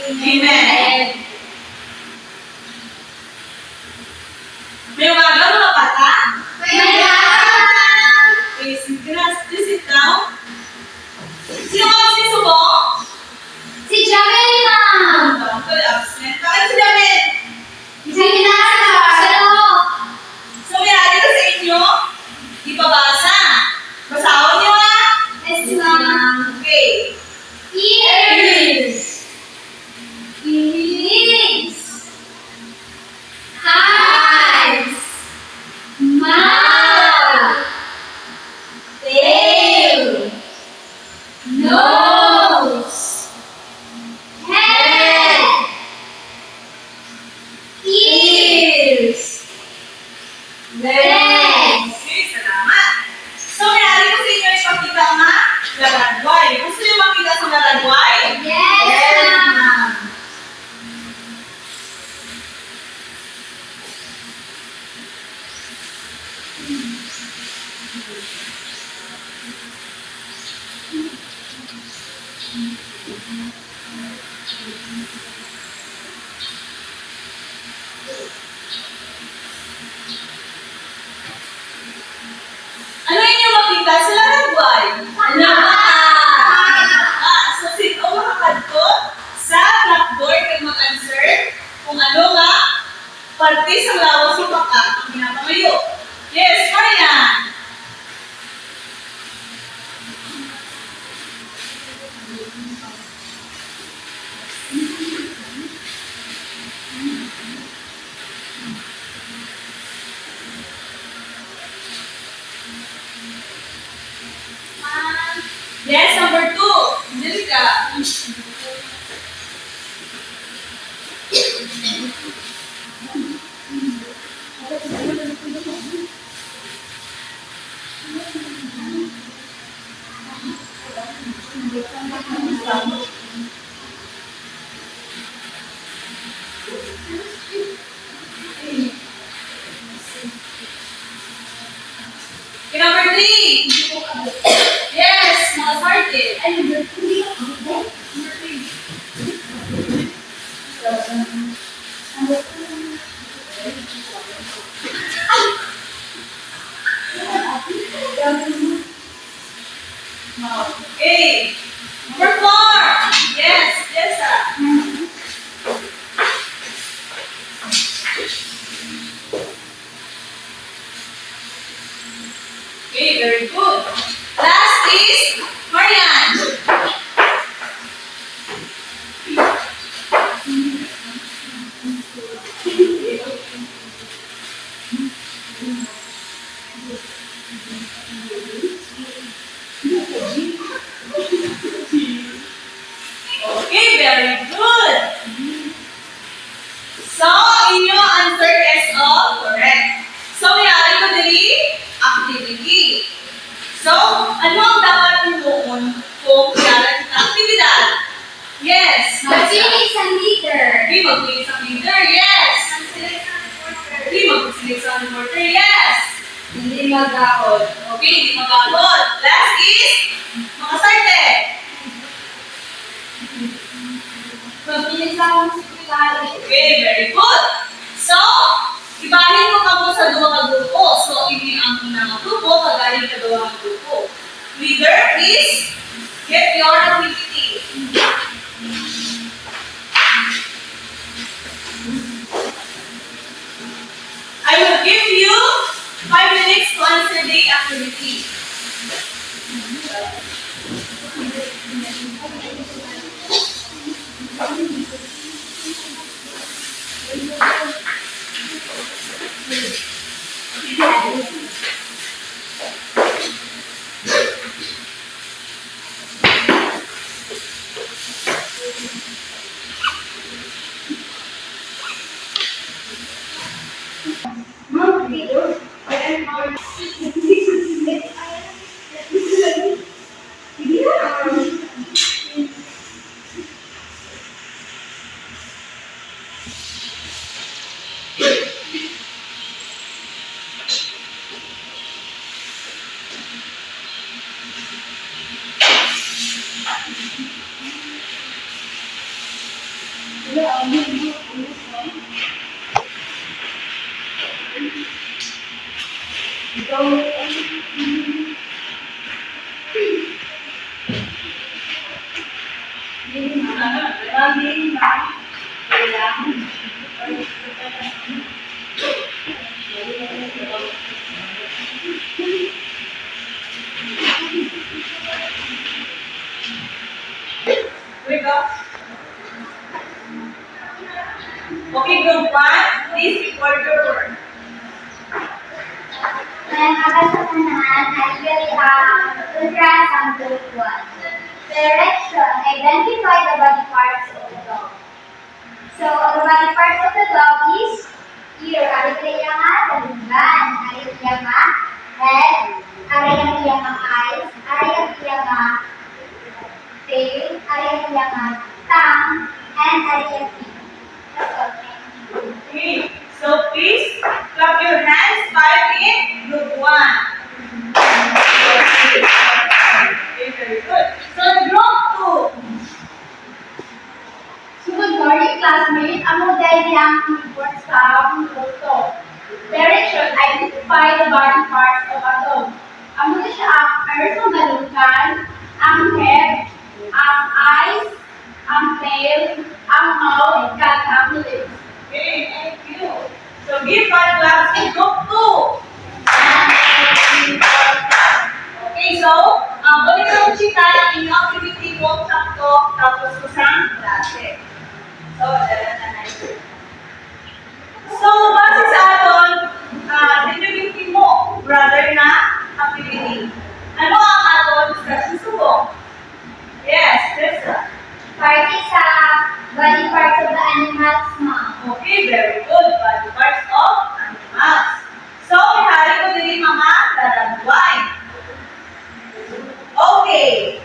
Amen. May umaga mga bata? Please sit down. Sino ang sinusubong? Si Jamel, ma'am. Good absent. Bakit si Jamel? Hindi na So, may adi ko sa inyo? Ipabasa. Basawan niyo ha? Yes, ma'am. Okay. Ears. Eyes. Mouth. Tail. Nose. Head. Ears. Legs. Okay, salamat. So, may adi ko sa inyo ipakita nga lalagway. Gusto niyo makita sa lalagway? Yes, ma'am. Ano inyo makita sa lalagway? So sit o makakadto sa blackboard kag mag-answer kung ano nga parte sa lawas ng baka ang pinapangayo. Yes, Marian. Yes, number 2. Angelica. Okay, number 3. Yes, mga started. Okay. Number 4. Yes, Jessa. Okay, very good. Last is Marian. Okay, very good. So, inyo answer is all correct. So, mayari ko dili activity. So, ano ang dapat tutuon kung mayari kita aktibidad? Yes. Mag-finish ang leader. Okay, mag-finish ang leader. Yes. Okay, mag-finish ang reporter. Yes. Hindi mag-ahod. Okay, hindi magagod. Last is mga sarte. Mag-finish ang hospital. Okay, very good. So, ibahin mo kamo sa duwa ka grupo. So, ini ang unang grupo, kagaling ka duwa ka grupo. Leader, please get your activity. I will give you 5 minutes to answer the activity. We go. Okay, group 1, please record your work. Mengenai pertanyaan actually address on group 1. Direction. Identify the body parts of the dog. So, the body parts of the dog is ear. Ada yang dalungan. Ada yang head. Ada yang eyes. Ada yang tail. Ada yang tongue. And ada yang feet. That's all. Okay, so please clap your hands 5 in group 1. Okay, very good. So group 2. Good morning, classmates. Amo dahil yang report sa group 2. Direction, identify the body parts of a dog. Amo na siya ang earth ng galungkan, ang head, ang eyes, ang tail, ang mouth, and ang lips. Okay, thank you. So give 5 claps in group 2. Okay, so ulit ang chika ang inyong activity mo sakto tapos kusang klase. So, dala na natin. So, base sa aton, activity mo, brother na activity. Ano ang aton discussion subok? Yes, Tessa. Party sa body parts of the animals, ma'am. Okay, very good. Body parts of animals. So, ihari ko din mga dadagway. Okay.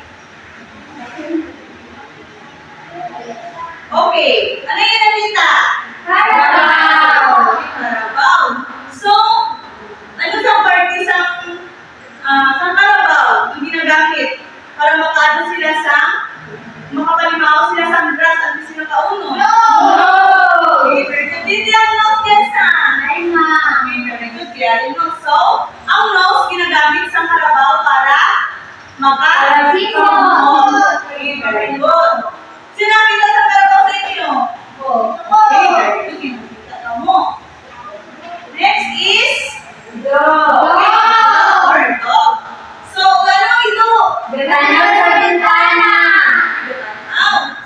Okay. Ano yung nakita? Carabao. Carabao. So, ano sa party sa Carabao yung ginagamit para makaano sila sa makapalimaw sila sa grass at di sila kauno? No! Okay, very good. Did you know, Tessa? Ay, ma'am. Okay, very good. Very good. So, ang nose ginagamit sa Carabao para Parasito. Okay, very good. Sinabi ka sa Carabao sa inyo? Okay, very good. Kinakita ka mo. Next is Dog. or dog. So, ano ito? Ganaw sa bintana.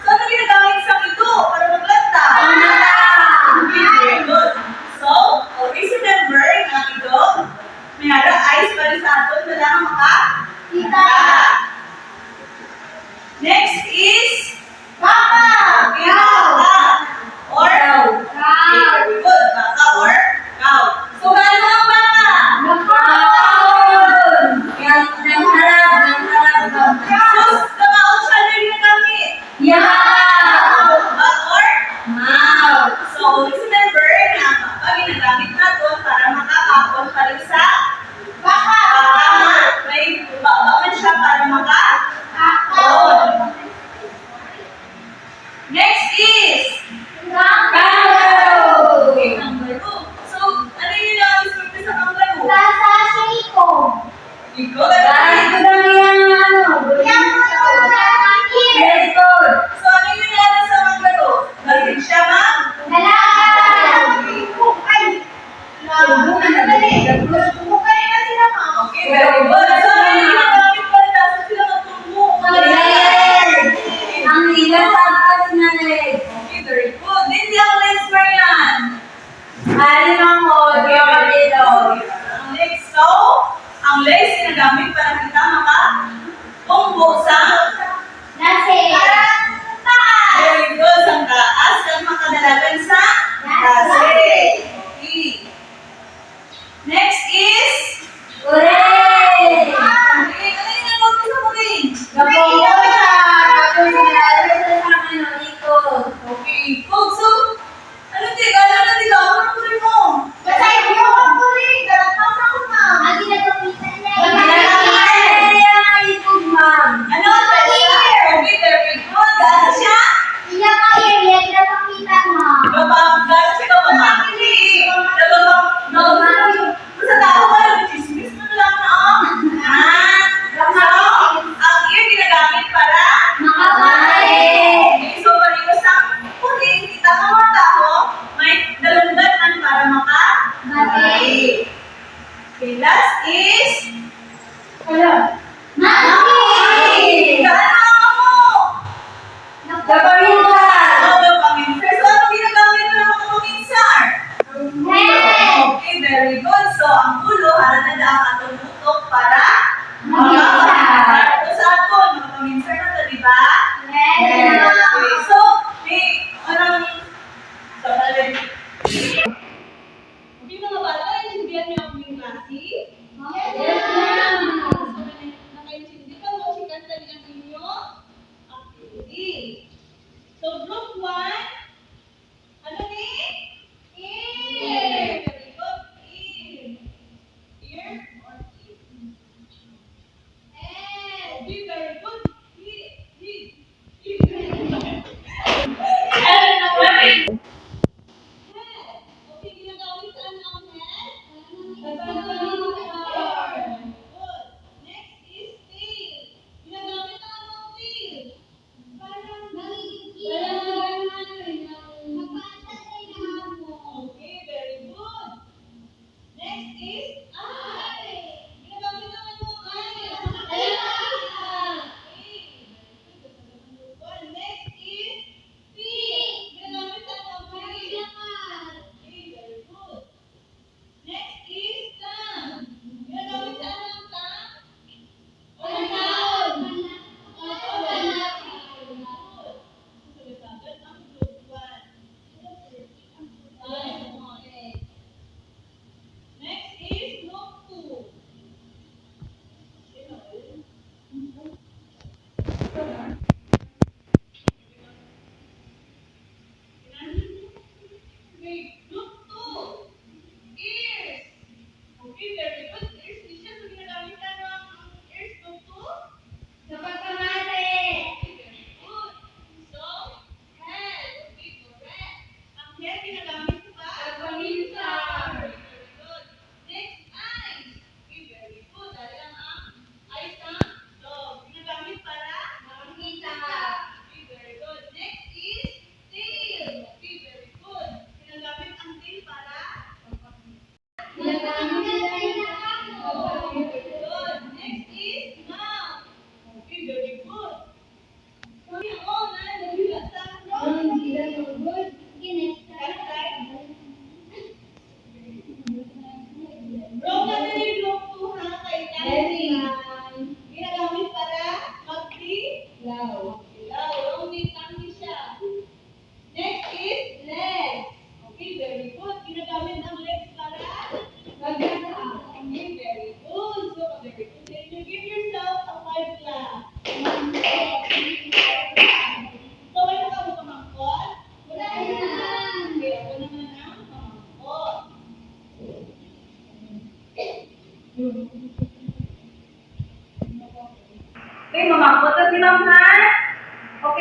So, ano ginagamit sa ito para maglanta? Mata. Okay, very good. So, always remember ang ito. May eyes pa rin sa aton. Wala kang Kita. Next is Baka. okay, baka or cow. Okay, Cow. very good. Baka or cow. So, gaano ang baka? Baka.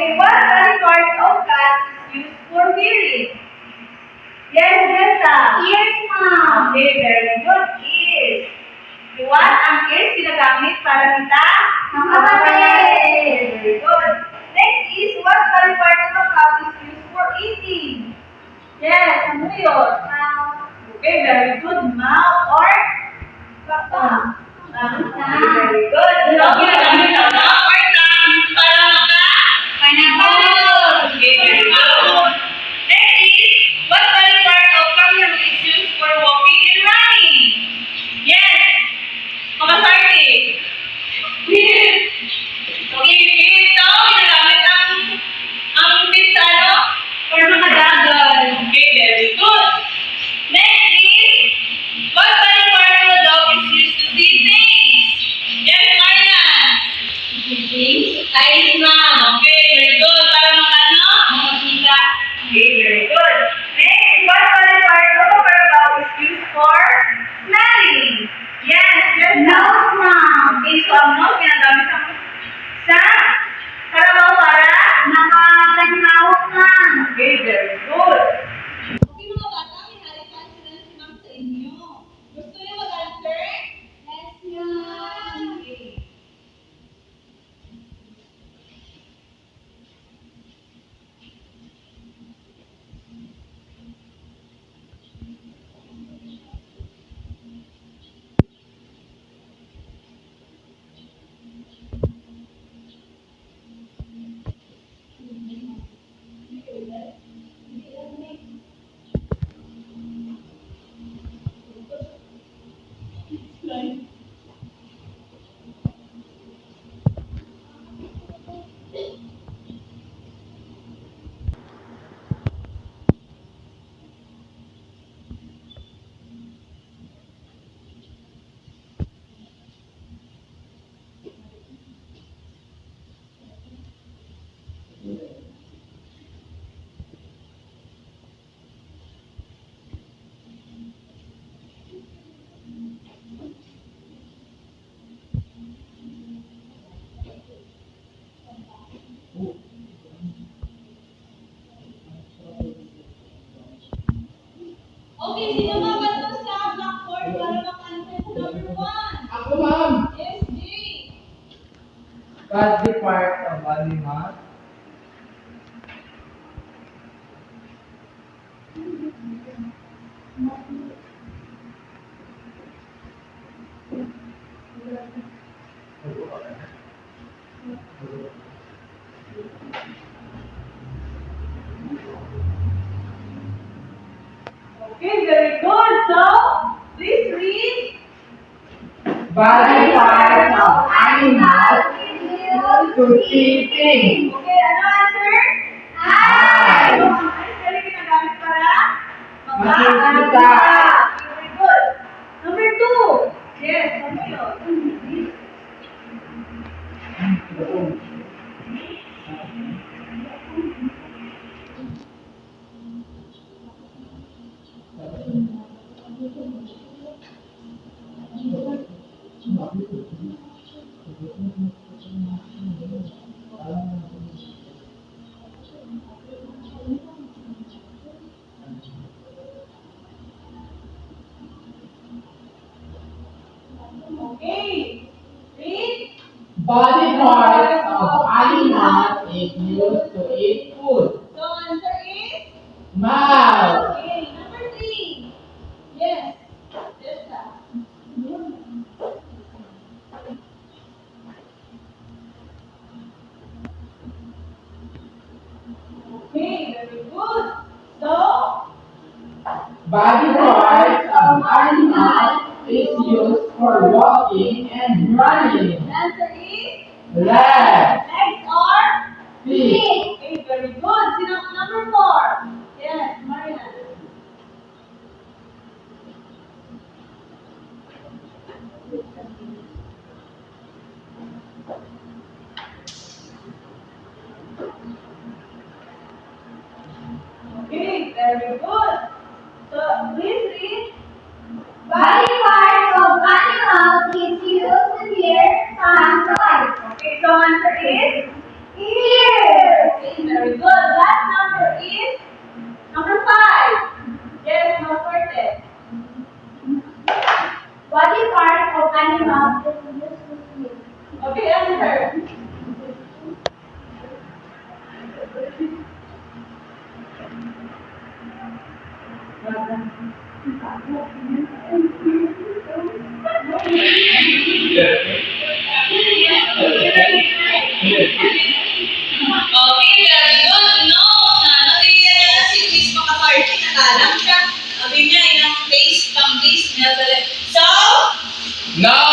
Okay, what body part of cat is used for hearing? Yes, Jessa. Ears, Mom. Okay, very good. Ears. What ang ears ginagamit para kita? Makapatid. Very good. Next is what body part of a cow is used for eating? Yes, ano yun? Okay, very good. Mouth or tongue? Okay, very good. So, ginagamit ang mouth or tongue para Panahon. Okay, very good. Next is, what body part of kangaroo is used for walking and running? Yes. Makasarte. Okay, so, ginagamit ang feet sa ano? Or makadagan. Okay, very good. Next is, what body part of the dog is used to see things? Yes, Marian. Eyes, ma'am. Okay, very good. Para makano? Makakita. Okay, very good. Next, what body part of a carabao is used for smelling? Yes, yes, Nose, Mom. Okay, so ang nose ginagamit sa carabao para? Makapanhawak, Mom. Okay, very good. Okay, mga bata, may halikan sila si ma'am sa inyo. Gusto niyo mag-answer? Yes, Mom. Okay. Okay, sino makanto sa blackboard para maka-answer sa number 1? Ako, ma'am. Yes, Jay. Body part of animal. Okay, very good. So, please read. Body part of animal to see things. Okay, ano answer? Eye. So, ang eyes kaya ginagamit para Makikita. Very good. Number 2. Yes, ano yun? Okay. Read. Body part of animal is used to eat food. So, answer is? Mouth. Okay, number 3. Yes. Yes, sir. Okay, very good. So, Body part of animal is used for walking and running. answer is? Legs. Legs or? Feet. Okay, very good. Sino, number 4. Yes, Marian. Okay, very good. So, please read. Body part of animal is used to hear sound noise. Okay, so answer is? Ears. Okay, very good. No, natigyan na si Miss Makaparty, nakalam siya. Sabi niya, inang taste, pang taste niya talaga. So, Now